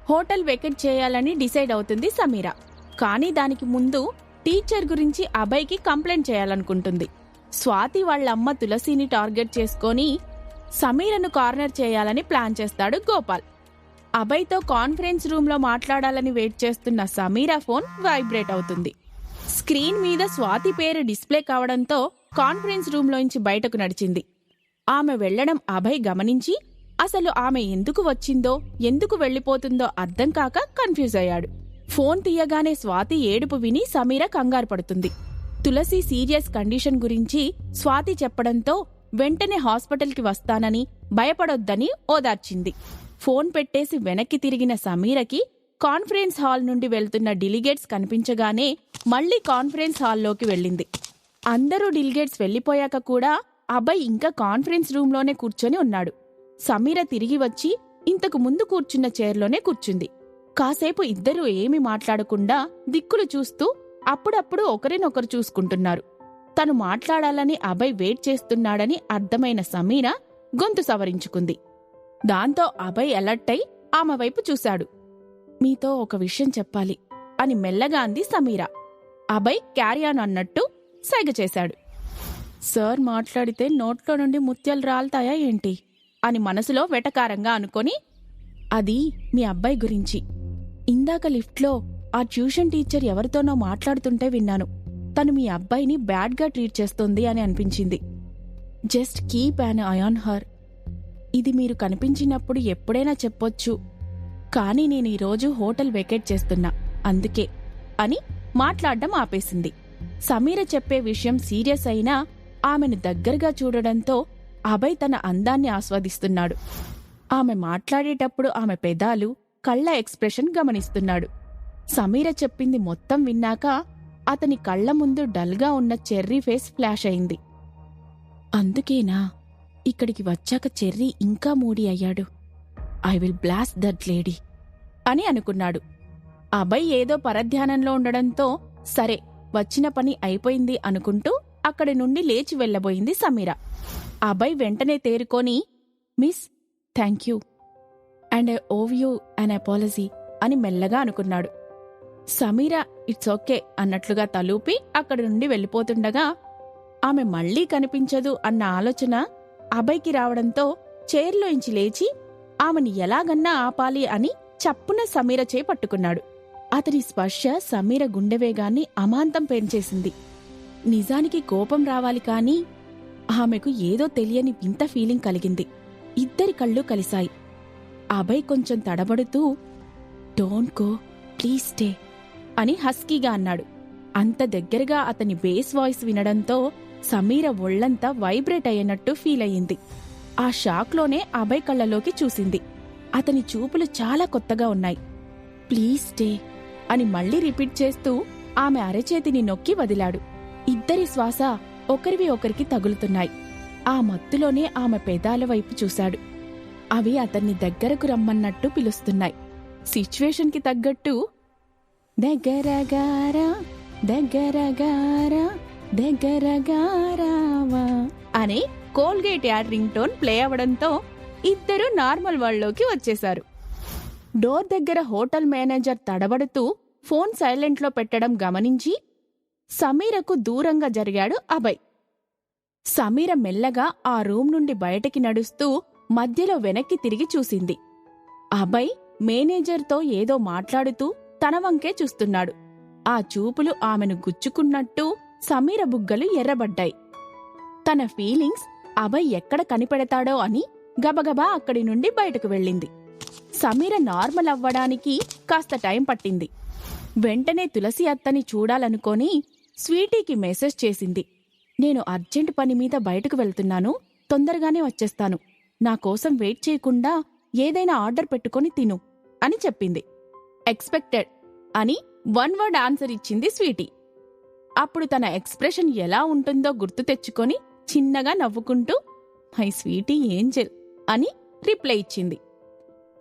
Hotel vacate చేయాలని decide అవుతుంది సమీర. కానీ దానికి ముందు టీచర్ గురించి అభయ్కి కంప్లైంట్ చేయాలనుకుంటుంది. స్వాతి వాళ్ళమ్మ తులసిని టార్గెట్ చేసుకొని సమీరను కార్నర్ చేయాలని ప్లాన్ చేస్తాడు గోపాల్. అభయ్తో కాన్ఫరెన్స్ రూమ్లో మాట్లాడాలని వెయిట్ చేస్తున్న సమీర ఫోన్ వైబ్రేట్ అవుతుంది. స్క్రీన్ మీద స్వాతి పేరు డిస్ప్లే కావడంతో కాన్ఫరెన్స్ రూమ్లోంచి బయటకు నడిచింది. ఆమె వెళ్లడం అభయ్ గమనించి అసలు ఆమె ఎందుకు వచ్చిందో ఎందుకు వెళ్లిపోతుందో అర్థం కాక కన్ఫ్యూజ్ అయ్యాడు. ఫోన్ తీయగానే స్వాతి ఏడుపు విని సమీర కంగారు పడుతుంది. తులసి సీరియస్ కండిషన్ గురించి స్వాతి చెప్పడంతో వెంటనే హాస్పిటల్కి వస్తానని, భయపడొద్దని ఓదార్చింది. ఫోన్ పెట్టేసి వెనక్కి తిరిగిన సమీరకి కాన్ఫరెన్స్ హాల్ నుండి వెళ్తున్న డెలిగేట్స్ కనిపించగానే మళ్లీ కాన్ఫరెన్స్ హాల్లోకి వెళ్ళింది. అందరూ డెలిగేట్స్ వెళ్లిపోయాక కూడా అభయ్ ఇంకా కాన్ఫరెన్స్ రూంలోనే కూర్చొని ఉన్నాడు. సమీర తిరిగి వచ్చి ఇంతకు ముందు కూర్చున్న చైర్లోనే కూర్చుంది. కాసేపు ఇద్దరూ ఏమీ మాట్లాడకుండా దిక్కులు చూస్తూ అప్పుడప్పుడు ఒకరినొకరు చూసుకుంటున్నారు. తను మాట్లాడాలని అభయ్ వెయిట్ చేస్తున్నాడని అర్థమైన సమీర గొంతు సవరించుకుంది. దాంతో అభయ్ అలర్ట్ అయి ఆమె వైపు చూశాడు. మీతో ఒక విషయం చెప్పాలి అని మెల్లగా అంది సమీర. అభయ్ క్యారియాన్ అన్నట్టు సైగ చేశాడు. సార్ మాట్లాడితే నోట్లో నుండి ముత్యాలు రాల్తాయా ఏంటి అని మనసులో వెటకారంగా అనుకొని, అది మీ అబ్బాయి గురించి. ఇందాక లిఫ్ట్లో ఆ ట్యూషన్ టీచర్ ఎవరితోనో మాట్లాడుతుంటే విన్నాను. తను మీ అబ్బాయిని బ్యాడ్గా ట్రీట్ చేస్తోంది అని అనిపించింది. Just keep an I on her. ఇది మీరు కనిపించినప్పుడు ఎప్పుడైనా చెప్పొచ్చు, కానీ నేను ఈరోజు హోటల్ వెకేట్ చేస్తున్నా అందుకే అని మాట్లాడ్డం ఆపేసింది. సమీర చెప్పే విషయం సీరియస్ అయినా ఆమెను దగ్గరగా చూడడంతో అభయ్ తన అందాన్ని ఆస్వాదిస్తున్నాడు. ఆమె మాట్లాడేటప్పుడు ఆమె పెదాలు, కళ్ల ఎక్స్ప్రెషన్ గమనిస్తున్నాడు. సమీర చెప్పింది మొత్తం విన్నాక అతని కళ్ల ముందు డల్గా ఉన్న చెర్రీ ఫేస్ ఫ్లాష్ అయింది. అందుకేనా ఇక్కడికి వచ్చాక చెర్రీ ఇంకా మూడీ అయ్యాడు. I will blast that lady అని అనుకున్నాడు. అభయ్ ఏదో పరధ్యానంలో ఉండడంతో సరే వచ్చిన పని అయిపోయింది అనుకుంటూ అక్కడి నుండి లేచి వెళ్లబోయింది సమీర. అభయ్ వెంటనే తేరుకొని, miss, thank you and I owe you an apology అని మెల్లగా అనుకున్నాడు. సమీర ఇట్స్ ఓకే అన్నట్లుగా తలూపి అక్కడి నుండి వెళ్ళిపోతుండగా ఆమె మళ్లీ కనిపించదు అన్న ఆలోచన అభయ్కి రావడంతో చైర్లోంచి లేచి ఆమెని ఎలాగన్నా ఆపాలి అని చప్పున సమీర చేయి పట్టుకున్నాడు. అతని స్పర్శ సమీర గుండెవేగాన్ని అమాంతం పెంచేసింది. నిజానికి కోపం రావాలి కాని ఆమెకు ఏదో తెలియని వింత ఫీలింగ్ కలిగింది. ఇద్దరి కళ్ళు కలిశాయి. అభయ్ కొంచెం తడబడుతూ, డోంట్ గో, ప్లీజ్ స్టే అని హస్కీగా అన్నాడు. అంత దగ్గరగా అతని బేస్ వాయిస్ వినడంతో సమీర ఒళ్లంతా వైబ్రేట్ అయ్యినట్టు ఫీల్ అయ్యింది. ఆ షాక్లోనే అభయ్ కళ్ళలోకి చూసింది. అతని చూపులు చాలా కొత్తగా ఉన్నాయి. ప్లీజ్ స్టే అని మళ్లీ రిపీట్ చేస్తూ ఆమె అరచేతిని నొక్కి వదిలాడు. ఇద్దరి శ్వాస ఒకరివి ఒకరికి తగులుతున్నాయి. ఆ మత్తులోనే ఆమె పెదాల వైపు చూశాడు. అవి అతన్ని దగ్గరకు రమ్మన్నట్టు పిలుస్తున్నాయి. సిచ్యువేషన్కి తగ్గట్టు దగ్గరగారా దగ్గరగారా దగ్గరగారావా అనే Colgate add ring tone play అవడంతో ఇద్దరూ నార్మల్ వరల్డ్లోకి వచ్చేశారు. డోర్ దగ్గర హోటల్ మేనేజర్ తడబడుతూ ఫోన్ సైలెంట్లో పెట్టడం గమనించి సమీరకు దూరంగా జరిగాడు అభయ్. సమీర మెల్లగా ఆ రూమ్ నుండి బయటికి నడుస్తూ మధ్యలో వెనక్కి తిరిగి చూసింది. అభయ్ మేనేజర్తో ఏదో మాట్లాడుతూ తన వంకే చూస్తున్నాడు. ఆ చూపులు ఆమెను గుచ్చుకున్నట్టు సమీర బుగ్గలు ఎర్రబడ్డాయి. తన ఫీలింగ్స్ అభయ్ ఎక్కడ కనిపెడతాడో అని గబగబా అక్కడి నుండి బయటకు వెళ్ళింది. సమీర నార్మల్ అవ్వడానికి కాస్త టైం పట్టింది. వెంటనే తులసి అత్తని చూడాలనుకొని స్వీటీకి మెసేజ్ చేసింది. నేను అర్జెంట్ పని మీద బయటకు వెళ్తున్నాను, తొందరగానే వచ్చేస్తాను. నా కోసం వెయిట్ చేయకుండా ఏదైనా ఆర్డర్ పెట్టుకొని తిను అని చెప్పింది. ఎక్స్పెక్టెడ్ అని వన్ వర్డ్ ఆన్సర్ ఇచ్చింది స్వీటీ. అప్పుడు తన ఎక్స్ప్రెషన్ ఎలా ఉంటుందో గుర్తు తెచ్చుకొని చిన్నగా నవ్వుకుంటూ మై స్వీటీ ఏంజెల్ అని రిప్లై ఇచ్చింది.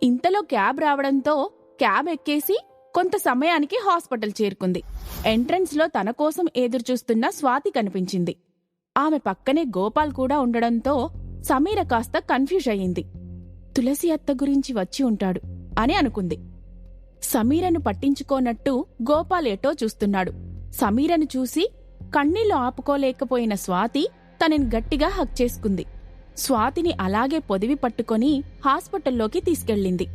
ఇంతలో క్యాబ్ రావడంతో క్యాబ్ ఎక్కేసి కొంత సమయానికి హాస్పిటల్ చేరుకుంది. ఎంట్రన్స్లో తన కోసం ఎదురుచూస్తున్న స్వాతి కనిపించింది. ఆమె పక్కనే గోపాల్ కూడా ఉండడంతో సమీర కాస్త కన్ఫ్యూజ్ అయ్యింది. తులసి అత్త గురించి వచ్చి ఉంటాడు అని అనుకుంది. సమీరను పట్టించుకోనట్టు గోపాల్ ఎటో చూస్తున్నాడు. సమీరను చూసి కన్నీళ్లు ఆపుకోలేకపోయిన స్వాతి తనని గట్టిగా హగ్ చేసుకుంది. స్వాతిని అలాగే పొదివి పట్టుకొని హాస్పిటల్లోకి తీసుకెళ్ళింది.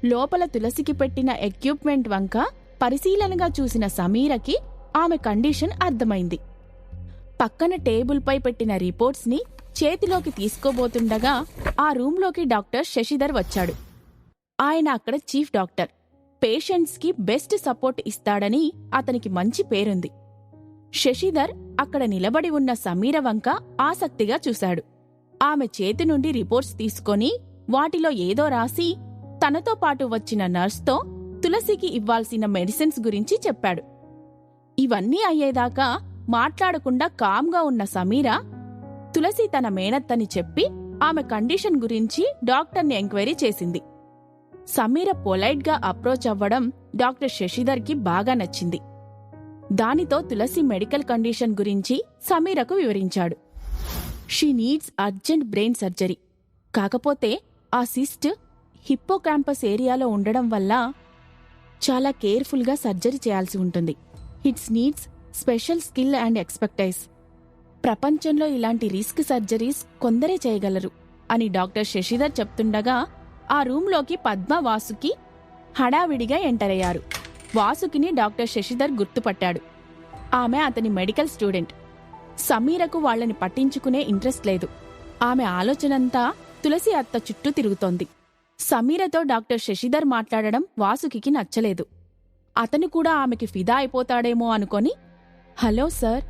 లోపల తులసికి పెట్టిన ఎక్విప్మెంట్ వంక పరిశీలనగా చూసిన సమీరకి ఆమె కండిషన్ అర్థమైంది. పక్కన టేబుల్పై పెట్టిన రిపోర్ట్స్ని చేతిలోకి తీసుకోబోతుండగా ఆ రూంలోకి డాక్టర్ శశిధర్ వచ్చాడు. ఆయన అక్కడ చీఫ్ డాక్టర్. పేషెంట్స్కి బెస్ట్ సపోర్ట్ ఇస్తాడని అతనికి మంచి పేరుంది. శశిధర్ అక్కడ నిలబడి ఉన్న సమీర వంక ఆసక్తిగా చూశాడు. ఆమె చేతి నుండి రిపోర్ట్స్ తీసుకొని వాటిలో ఏదో రాసి తనతో పాటు వచ్చిన నర్స్తో తులసికి ఇవ్వాల్సిన మెడిసిన్స్ గురించి చెప్పాడు. ఇవన్నీ అయ్యేదాకా మాట్లాడకుండా కామ్గా ఉన్న సమీర తులసి తన మేనత్తని చెప్పి ఆమె కండిషన్ గురించి డాక్టర్ని ఎంక్వైరీ చేసింది. సమీర పొలైట్గా అప్రోచ్ అవ్వడం డాక్టర్ శశిధర్కి బాగా నచ్చింది. దానితో తులసి మెడికల్ కండిషన్ గురించి సమీరకు వివరించాడు. She needs urgent brain surgery. కాకపోతే ఆ సిస్ట్ హిప్పోకాంపస్ ఏరియాలో ఉండడం వల్ల చాలా కేర్ఫుల్గా సర్జరీ చేయాల్సి ఉంటుంది. It's needs special skill and expertise. ప్రపంచంలో ఇలాంటి రిస్క్ సర్జరీస్ కొందరే చేయగలరు అని డాక్టర్ శశిధర్ చెప్తుండగా ఆ రూంలోకి పద్మ, వాసుకి హడావిడిగా ఎంటర్ అయ్యారు. వాసుకిని డాక్టర్ శశిధర్ గుర్తుపట్టాడు. ఆమె అతని మెడికల్ స్టూడెంట్. సమీరకు వాళ్లని పట్టించుకునే ఇంట్రెస్ట్ లేదు. ఆమె ఆలోచనంతా తులసి అత్త చుట్టూ తిరుగుతోంది. సమీరతో డాక్టర్ శశిధర్ మాట్లాడడం వాసుకి నచ్చలేదు. అతను కూడా ఆమెకి ఫిదా అయిపోతాడేమో అనుకొని, హలో సార్,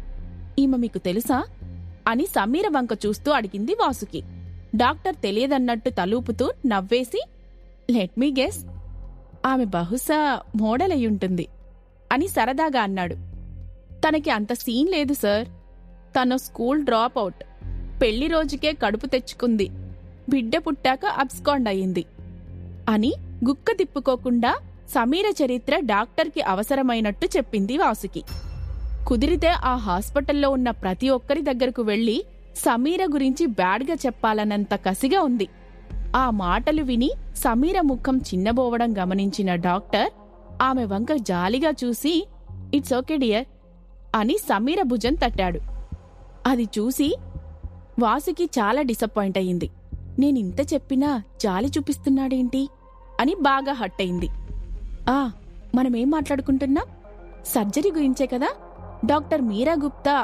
ఈమె మీకు తెలుసా అని సమీర వంక చూస్తూ అడిగింది వాసుకి. డాక్టర్ తెలియదన్నట్టు తలూపుతూ నవ్వేసి, లెట్ మీ గెస్, ఆమె బహుశా మోడల్ అయ్యుంటుంది అని సరదాగా అన్నాడు. తనకి అంత సీన్ లేదు సార్. తను స్కూల్ డ్రాప్ అవుట్. పెళ్లి రోజుకే కడుపు తెచ్చుకుంది. బిడ్డ పుట్టాక అబ్స్కాండ్ అయింది అని గుక్క తిప్పుకోకుండా సమీర చరిత్ర డాక్టర్కి అవసరమైనట్టు చెప్పింది వాసుకి. కుదిరితే ఆ హాస్పిటల్లో ఉన్న ప్రతి ఒక్కరి దగ్గరకు వెళ్లి సమీర గురించి బ్యాడ్గా చెప్పాలన్నంత కసిగా ఉంది. ఆ మాటలు విని సమీర ముఖం చిన్నబోవడం గమనించిన డాక్టర్ ఆమె వంక జాలిగా చూసి, ఇట్స్ ఓకే డియర్ అని సమీర భుజం తట్టాడు. అది చూసి వాసుకి చాలా డిసప్పాయింట్ అయింది. నేనింత చెప్పినా జాలి చూపిస్తున్నాడేంటి అని బాగా హట్ అయింది. మనమేం మాట్లాడుకుంటున్నాం? సర్జరీ గురించే కదా. Doctor Meera Gupta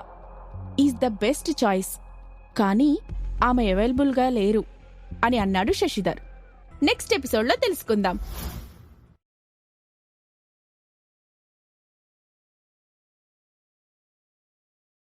is the best choice, కానీ ఆమె అవైలబుల్గా లేరు అని అన్నాడు శశిధర్. నెక్స్ట్ ఎపిసోడ్లో తెలుసుకుందాం.